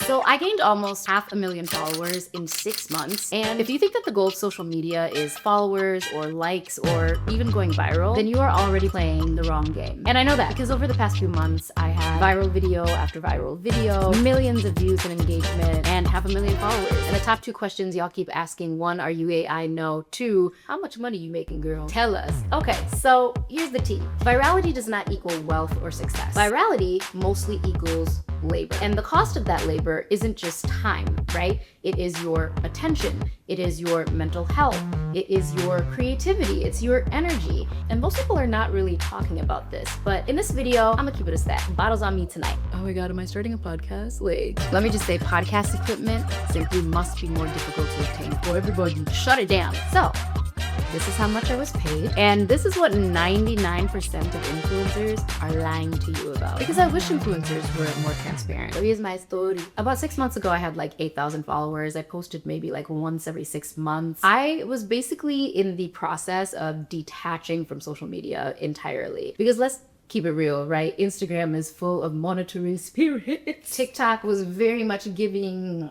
So I gained almost 500,000 followers in 6 months. And if you think that the goal of social media is followers or likes or even going viral, then you are already playing the wrong game. And I know that because over the past few months, I had viral video after viral video, millions of views and engagement, and 500,000 followers. And the top 2 questions y'all keep asking: 1, are you AI? No. 2, how much money you making, girl? Tell us. Okay, so here's the tea. Virality does not equal wealth or success. Virality mostly equals labor. And the cost of that labor isn't just time, right? It is your attention. It is your mental health. It is your creativity. It's your energy. And most people are not really talking about this. But in this video, I'm gonna keep it a stack. Bottles on me tonight. Oh my God, am I starting a podcast? Wait. Let me just say, podcast equipment simply must be more difficult to obtain for everybody. Shut it down. So, this is how much I was paid, and this is what 99% of influencers are lying to you about. Because I wish influencers were more transparent. So here's my story. About 6 months ago, I had like 8,000 followers. I posted maybe like once every 6 months. I was basically in the process of detaching from social media entirely. Because let's keep it real, right? Instagram is full of monitoring spirits. TikTok was very much giving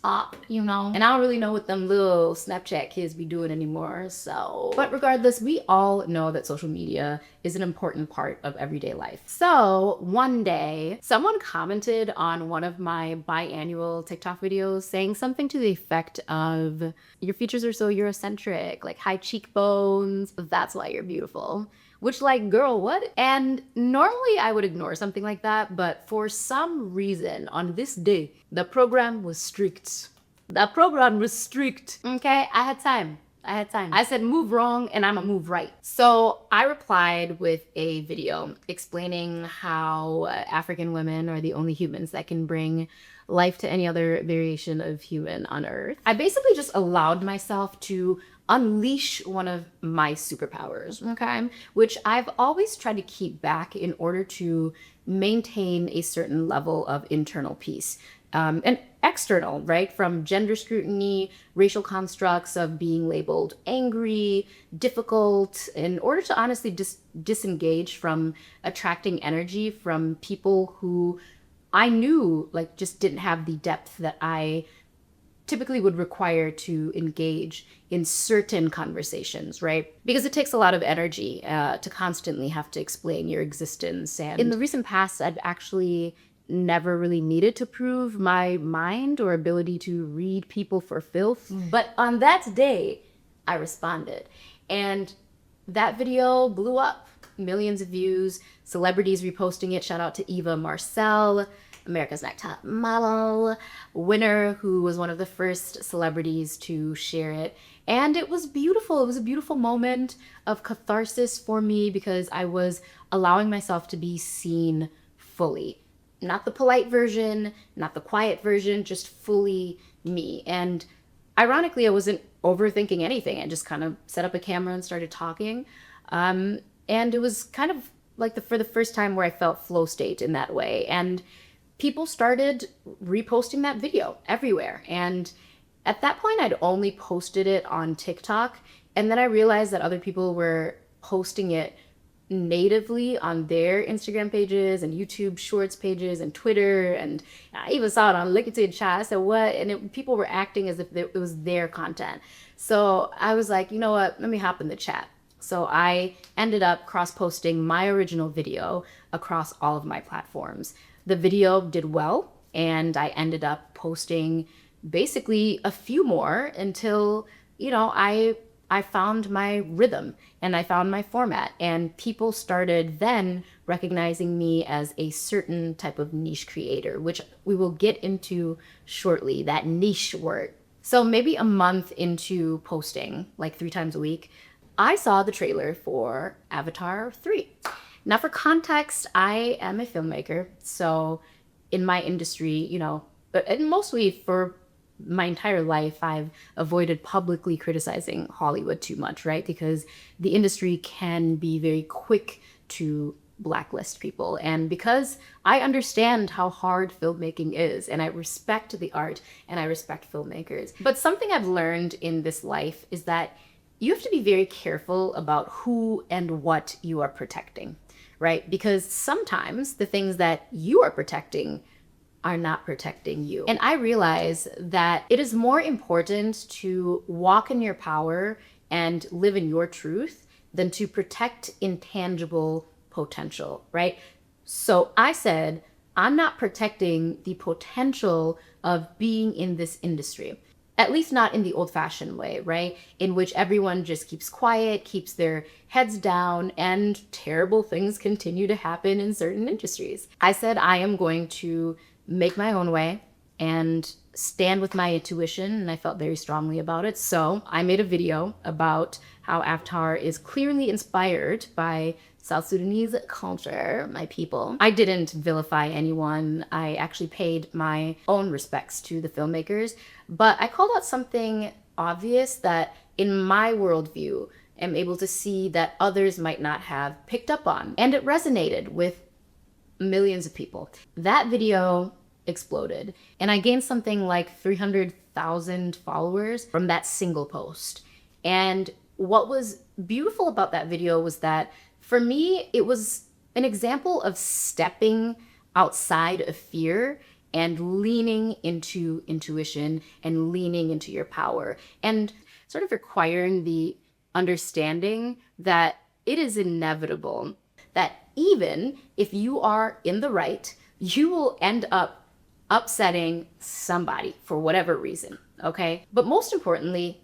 up, you know? And I don't really know what them little Snapchat kids be doing anymore, so. But regardless, we all know that social media is an important part of everyday life. So one day, someone commented on one of my biannual TikTok videos saying something to the effect of, your features are so Eurocentric, like high cheekbones, that's why you're beautiful. Which, like, girl, what? And normally I would ignore something like that, but for some reason on this day, the program was strict. The program was strict. Okay, I had time. I said move wrong and I'ma move right. So I replied with a video explaining how African women are the only humans that can bring life to any other variation of human on Earth. I basically just allowed myself to unleash one of my superpowers, okay? Which I've always tried to keep back in order to maintain a certain level of internal peace. And external, right? From gender scrutiny, racial constructs of being labeled angry, difficult, in order to honestly disengage from attracting energy from people who I knew like just didn't have the depth that I typically would require to engage in certain conversations, right? Because it takes a lot of energy to constantly have to explain your existence. And in the recent past, I've actually never really needed to prove my mind or ability to read people for filth. But on that day, I responded. And that video blew up. Millions of views, celebrities reposting it. Shout out to Eva Marcel, America's Next Top Model winner, who was one of the first celebrities to share it. And it was beautiful. It was a beautiful moment of catharsis for me because I was allowing myself to be seen fully. Not the polite version, not the quiet version, just fully me. And ironically, I wasn't overthinking anything. I just kind of set up a camera and started talking. And it was kind of like for the first time where I felt flow state in that way. And people started reposting that video everywhere. And at that point, I'd only posted it on TikTok. And then I realized that other people were posting it natively on their Instagram pages and YouTube Shorts pages and Twitter. And I even saw it on LinkedIn chat. I said, what? And people were acting as if it was their content. So I was like, you know what? Let me hop in the chat. So I ended up cross-posting my original video across all of my platforms. The video did well, and I ended up posting basically a few more until, you know, I found my rhythm and I found my format, and people started then recognizing me as a certain type of niche creator, which we will get into shortly, that niche word. So maybe a month into posting, like 3 times a week, I saw the trailer for Avatar 3. Now, for context, I am a filmmaker. So in my industry, you know, and mostly for my entire life, I've avoided publicly criticizing Hollywood too much, right? Because the industry can be very quick to blacklist people. And because I understand how hard filmmaking is, and I respect the art and I respect filmmakers. But something I've learned in this life is that you have to be very careful about who and what you are protecting, right? Because sometimes the things that you are protecting are not protecting you. And I realize that it is more important to walk in your power and live in your truth than to protect intangible potential, right? So I said, I'm not protecting the potential of being in this industry. At least not in the old-fashioned way, right? In which everyone just keeps quiet, keeps their heads down, and terrible things continue to happen in certain industries. I said I am going to make my own way and stand with my intuition, and I felt very strongly about it. So I made a video about how Avatar is clearly inspired by South Sudanese culture, my people. I didn't vilify anyone. I actually paid my own respects to the filmmakers, but I called out something obvious that in my worldview, am able to see that others might not have picked up on. And it resonated with millions of people. That video exploded, and I gained something like 300,000 followers from that single post. And what was beautiful about that video was that for me, it was an example of stepping outside of fear and leaning into intuition and leaning into your power and sort of requiring the understanding that it is inevitable that even if you are in the right, you will end up upsetting somebody for whatever reason, okay? But most importantly,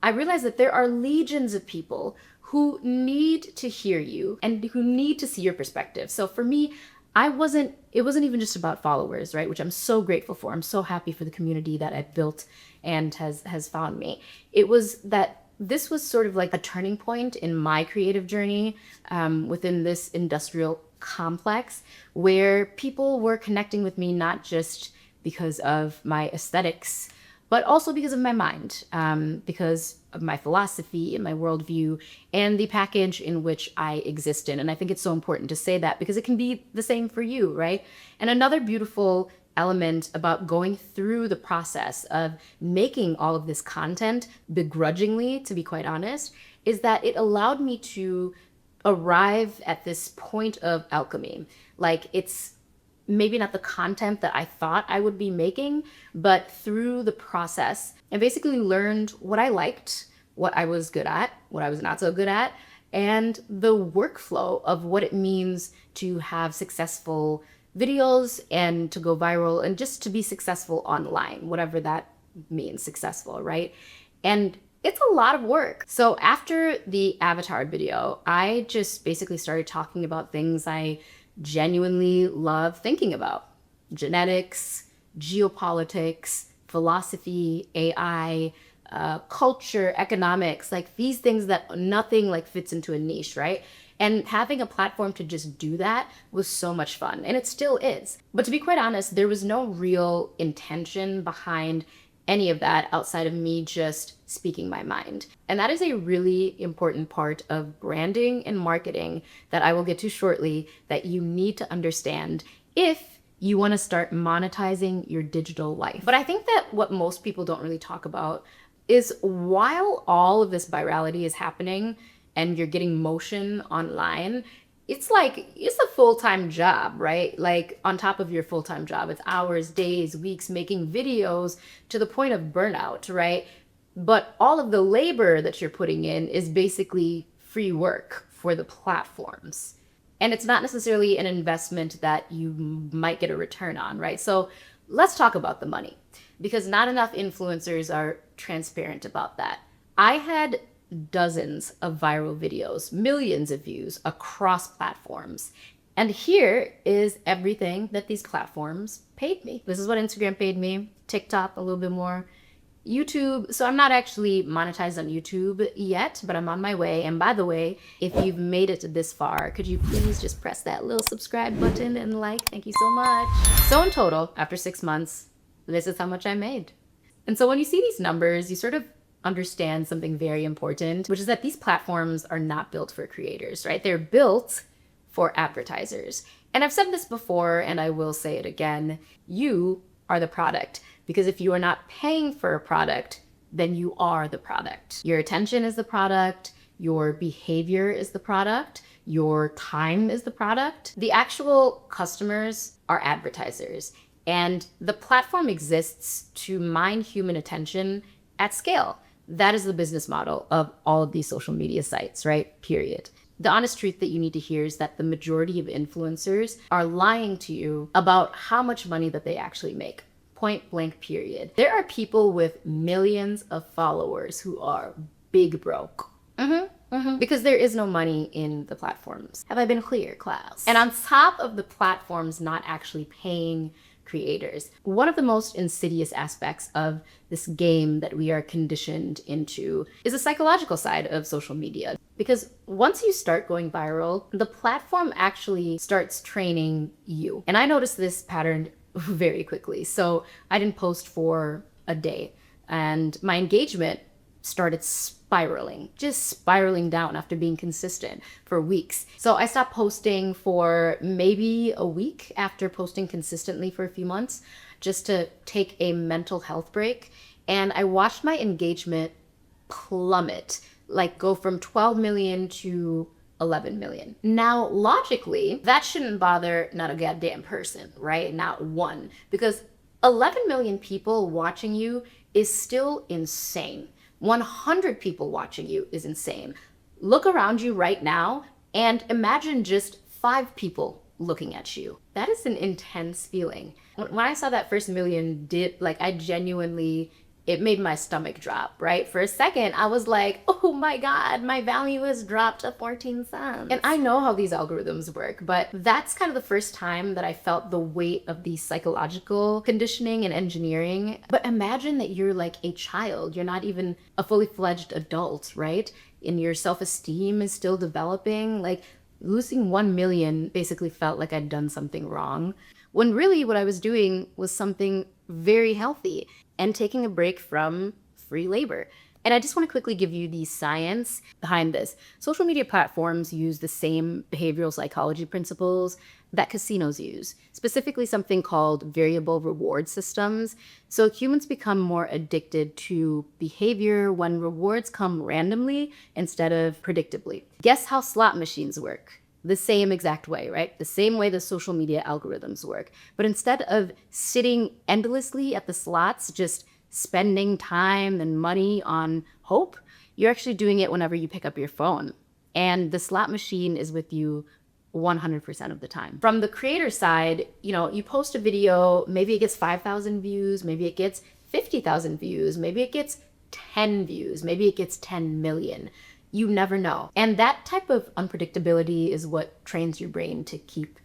I realized that there are legions of people who need to hear you and who need to see your perspective. So for me, it wasn't even just about followers, right? Which I'm so grateful for. I'm so happy for the community that I've built and has found me. It was that this was sort of like a turning point in my creative journey within this industrial complex where people were connecting with me not just because of my aesthetics, but also because of my mind, because of my philosophy and my worldview and the package in which I exist in. And I think it's so important to say that because it can be the same for you, right? And another beautiful element about going through the process of making all of this content begrudgingly, to be quite honest, is that it allowed me to arrive at this point of alchemy. Like, it's maybe not the content that I thought I would be making, but through the process, I basically learned what I liked, what I was good at, what I was not so good at, and the workflow of what it means to have successful videos and to go viral and just to be successful online, whatever that means, successful, right? And it's a lot of work. So after the Avatar video, I just basically started talking about things I genuinely love thinking about: genetics, geopolitics, philosophy, AI, culture, economics, like these things that nothing like fits into a niche, right? And having a platform to just do that was so much fun, and it still is. But to be quite honest, there was no real intention behind any of that outside of me just speaking my mind. And that is a really important part of branding and marketing that I will get to shortly, that you need to understand if you want to start monetizing your digital life. But I think that what most people don't really talk about is while all of this virality is happening and you're getting motion online, it's a full-time job, right? Like on top of your full-time job, it's hours, days, weeks making videos to the point of burnout, right? But all of the labor that you're putting in is basically free work for the platforms. And it's not necessarily an investment that you might get a return on, right? So let's talk about the money, because not enough influencers are transparent about that. I had dozens of viral videos, millions of views across platforms. And here is everything that these platforms paid me. This is what Instagram paid me, TikTok a little bit more, YouTube. So I'm not actually monetized on YouTube yet, but I'm on my way. And by the way, if you've made it this far, could you please just press that little subscribe button and like? Thank you so much. So in total, after 6 months, this is how much I made. And so when you see these numbers, you sort of understand something very important, which is that these platforms are not built for creators, right? They're built for advertisers. And I've said this before, and I will say it again, you are the product. Because if you are not paying for a product, then you are the product. Your attention is the product, your behavior is the product, your time is the product. The actual customers are advertisers. And the platform exists to mine human attention at scale. That is the business model of all of these social media sites, right? Period. The honest truth that you need to hear is that the majority of influencers are lying to you about how much money that they actually make. Point blank, period. There are people with millions of followers who are big broke. Because there is no money in the platforms. Have I been clear, class? And on top of the platforms not actually paying creators, one of the most insidious aspects of this game that we are conditioned into is the psychological side of social media. Because once you start going viral, the platform actually starts training you. And I noticed this pattern very quickly. So I didn't post for a day, and my engagement started just spiraling down after being consistent for weeks. So I stopped posting for maybe a week after posting consistently for a few months, just to take a mental health break. And I watched my engagement plummet, like go from 12 million to 11 million. Now, logically, that shouldn't bother not a goddamn person, right? Not one, because 11 million people watching you is still insane. 100 people watching you is insane. Look around you right now and imagine just 5 people looking at you. That is an intense feeling. When I saw that first million dip, like I genuinely, it made my stomach drop, right? For a second, I was like, oh my God, my value has dropped to 14 cents. And I know how these algorithms work, but that's kind of the first time that I felt the weight of the psychological conditioning and engineering. But imagine that you're like a child. You're not even a fully fledged adult, right? And your self-esteem is still developing. Like losing 1 million basically felt like I'd done something wrong, when really what I was doing was something very healthy and taking a break from free labor. And I just want to quickly give you the science behind this. Social media platforms use the same behavioral psychology principles that casinos use, specifically something called variable reward systems. So humans become more addicted to behavior when rewards come randomly instead of predictably. Guess how slot machines work? The same exact way, right? The same way the social media algorithms work. But instead of sitting endlessly at the slots, just spending time and money on hope, you're actually doing it whenever you pick up your phone. And the slot machine is with you 100% of the time. From the creator side, you post a video, maybe it gets 5,000 views, maybe it gets 50,000 views, maybe it gets 10 views, maybe it gets 10 million. You never know. And that type of unpredictability is what trains your brain to keep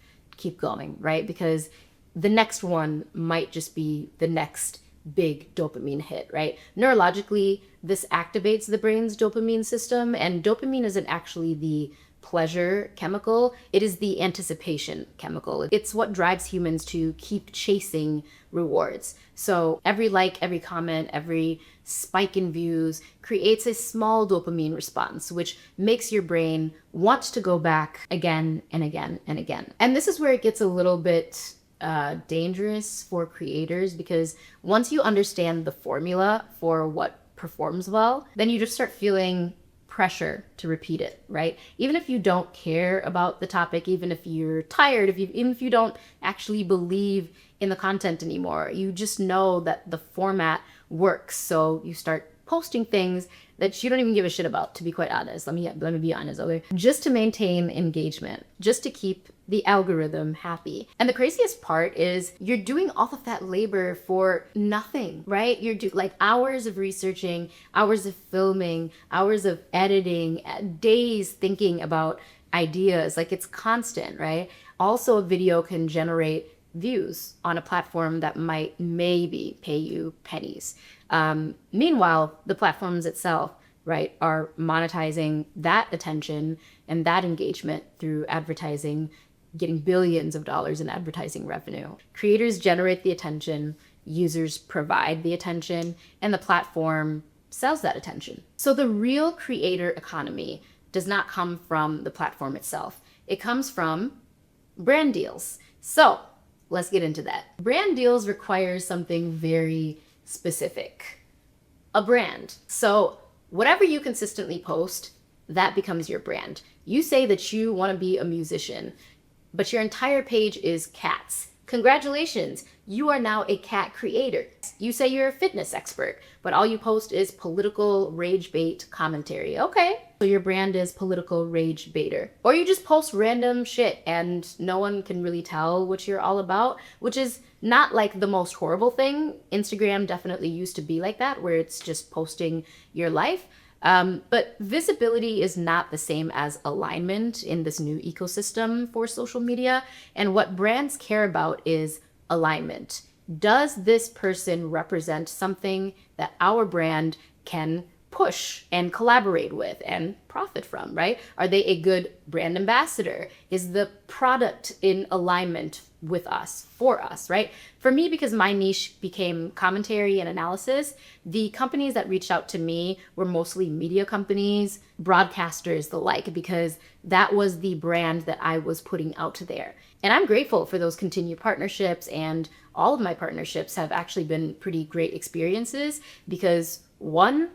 going, right? Because the next one might just be the next big dopamine hit, right? Neurologically, this activates the brain's dopamine system, and dopamine isn't actually the pleasure chemical, it is the anticipation chemical. It's what drives humans to keep chasing rewards. So every like, every comment, every spike in views creates a small dopamine response, which makes your brain want to go back again and again and again. And this is where it gets a little bit dangerous for creators, because once you understand the formula for what performs well, then you just start feeling pressure to repeat it, right? Even if you don't care about the topic, even if you're tired, even if you don't actually believe in the content anymore, you just know that the format works. So you start posting things that you don't even give a shit about, to be quite honest. Let me be honest, okay? Just to maintain engagement, just to keep the algorithm happy. And the craziest part is you're doing all of that labor for nothing, right? You're doing like hours of researching, hours of filming, hours of editing, days thinking about ideas. Like it's constant, right? Also, a video can generate views on a platform that might maybe pay you pennies. Meanwhile, the platforms itself, right, are monetizing that attention and that engagement through advertising, getting billions of dollars in advertising revenue. Creators generate the attention, users provide the attention, and the platform sells that attention. So the real creator economy does not come from the platform itself. It comes from brand deals. So let's get into that. Brand deals require something very specific, a brand. So whatever you consistently post, that becomes your brand. You say that you want to be a musician, but your entire page is cats. Congratulations, you are now a cat creator. You say you're a fitness expert, but all you post is political rage bait commentary. Okay, so your brand is political rage baiter. Or you just post random shit and no one can really tell what you're all about, which is not like the most horrible thing. Instagram definitely used to be like that, where it's just posting your life. But visibility is not the same as alignment in this new ecosystem for social media. And what brands care about is alignment. Does this person represent something that our brand can push and collaborate with and profit from, right? Are they a good brand ambassador? Is the product in alignment with us, for us, right? For me, because my niche became commentary and analysis, the companies that reached out to me were mostly media companies, broadcasters, the like, because that was the brand that I was putting out there. And I'm grateful for those continued partnerships, and all of my partnerships have actually been pretty great experiences because one,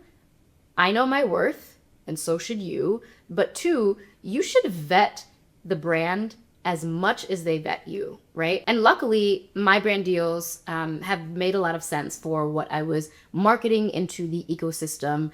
I know my worth, and so should you. But two, you should vet the brand as much as they vet you, right? And luckily, my brand deals have made a lot of sense for what I was marketing into the ecosystem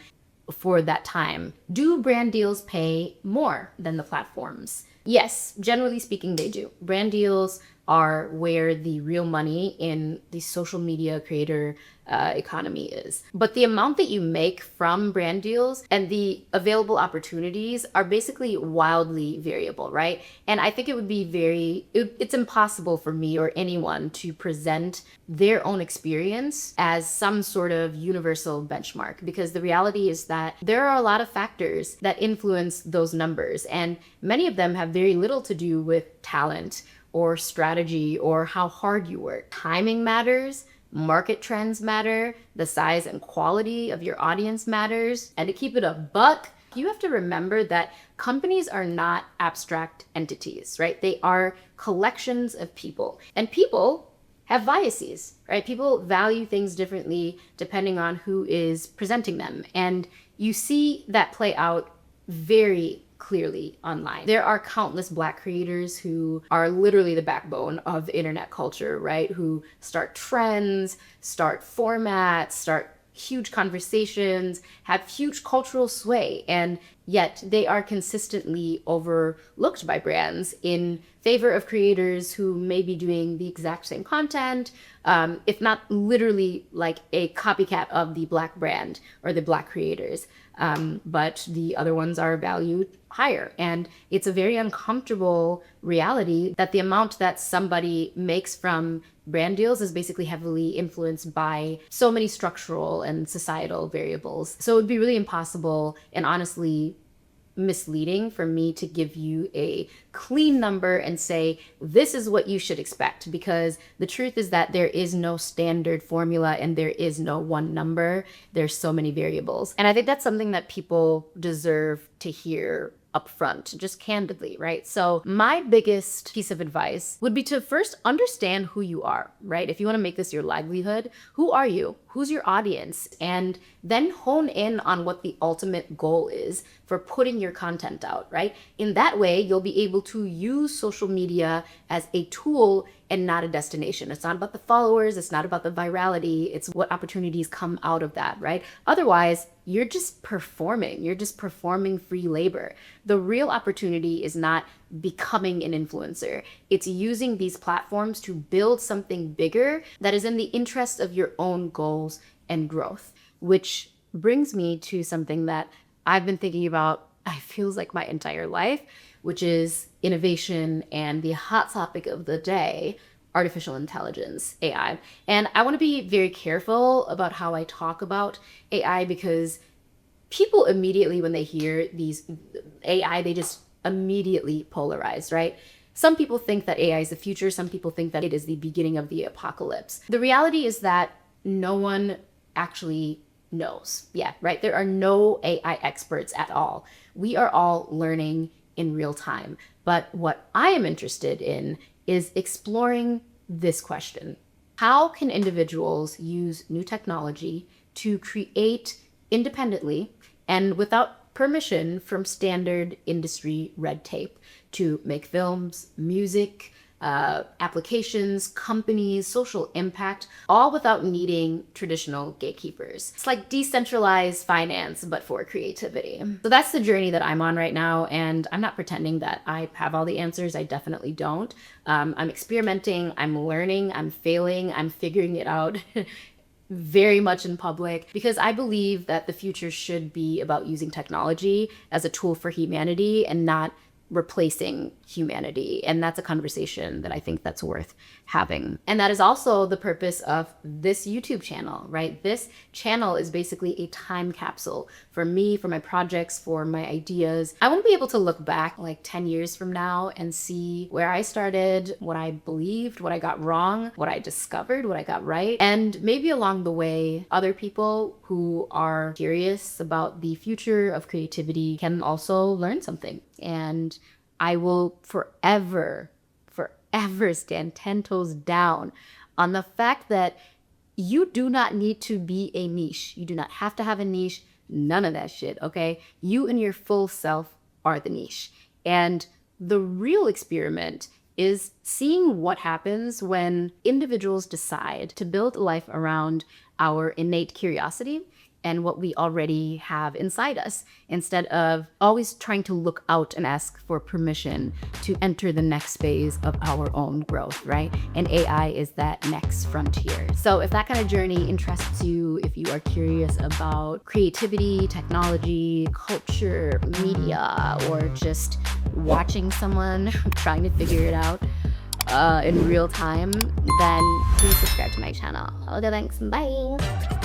for that time. Do brand deals pay more than the platforms? Yes, generally speaking, they do. Brand deals are where the real money in the social media creator economy is. But the amount that you make from brand deals and the available opportunities are basically wildly variable, right? And I think it would be it's impossible for me or anyone to present their own experience as some sort of universal benchmark, because the reality is that there are a lot of factors that influence those numbers, and many of them have very little to do with talent or strategy or how hard you work. Timing matters, market trends matter, the size and quality of your audience matters, and to keep it a buck, you have to remember that companies are not abstract entities, right? They are collections of people, and people have biases, right? People value things differently depending on who is presenting them, and you see that play out very clearly online. There are countless Black creators who are literally the backbone of internet culture, right? Who start trends, start formats, start huge conversations, have huge cultural sway, and yet they are consistently overlooked by brands in favor of creators who may be doing the exact same content, if not literally like a copycat of the Black brand or the Black creators. But the other ones are valued higher. And it's a very uncomfortable reality that the amount that somebody makes from brand deals is basically heavily influenced by so many structural and societal variables. So it would be really impossible and honestly misleading for me to give you a clean number and say, this is what you should expect, because the truth is that there is no standard formula and there is no one number. There's so many variables. And I think that's something that people deserve to hear upfront, just candidly, right? So my biggest piece of advice would be to first understand who you are, right? If you want to make this your livelihood, who are you? Who's your audience? And then hone in on what the ultimate goal is for putting your content out, right? In that way, you'll be able to use social media as a tool and not a destination. It's not about the followers. It's not about the virality. It's what opportunities come out of that, right? Otherwise, you're just performing. You're just performing free labor. The real opportunity is not becoming an influencer. It's using these platforms to build something bigger that is in the interest of your own goals and growth, which brings me to something that I've been thinking about, I feels like my entire life, which is innovation and the hot topic of the day, artificial intelligence, AI. And I want to be very careful about how I talk about AI, because people immediately, when they hear these AI, they just immediately polarize, right? Some people think that AI is the future. Some people think that it is the beginning of the apocalypse. The reality is that no one actually knows. Yeah, right? There are no AI experts at all. We are all learning in real time. But what I am interested in is exploring this question. How can individuals use new technology to create independently and without permission from standard industry red tape to make films, music, applications, companies, social impact, all without needing traditional gatekeepers. It's like decentralized finance, but for creativity. So that's the journey that I'm on right now, and I'm not pretending that I have all the answers. I definitely don't. I'm experimenting, I'm learning, I'm failing, I'm figuring it out. Very much in public, because I believe that the future should be about using technology as a tool for humanity and not replacing humanity. And that's a conversation that I think that's worth having. And that is also the purpose of this YouTube channel, right? This channel is basically a time capsule for me, for my projects, for my ideas. I want to be able to look back like 10 years from now and see where I started, what I believed, what I got wrong, what I discovered, what I got right. And maybe along the way, other people who are curious about the future of creativity can also learn something. And I will forever stand 10 toes down on the fact that you do not need to be a niche. You do not have to have a niche. None of that shit, okay? You and your full self are the niche. And the real experiment is seeing what happens when individuals decide to build a life around our innate curiosity and what we already have inside us, instead of always trying to look out and ask for permission to enter the next phase of our own growth, right? And AI is that next frontier. So if that kind of journey interests you, if you are curious about creativity, technology, culture, media, or just watching someone trying to figure it out in real time, then please subscribe to my channel. Okay, thanks, bye.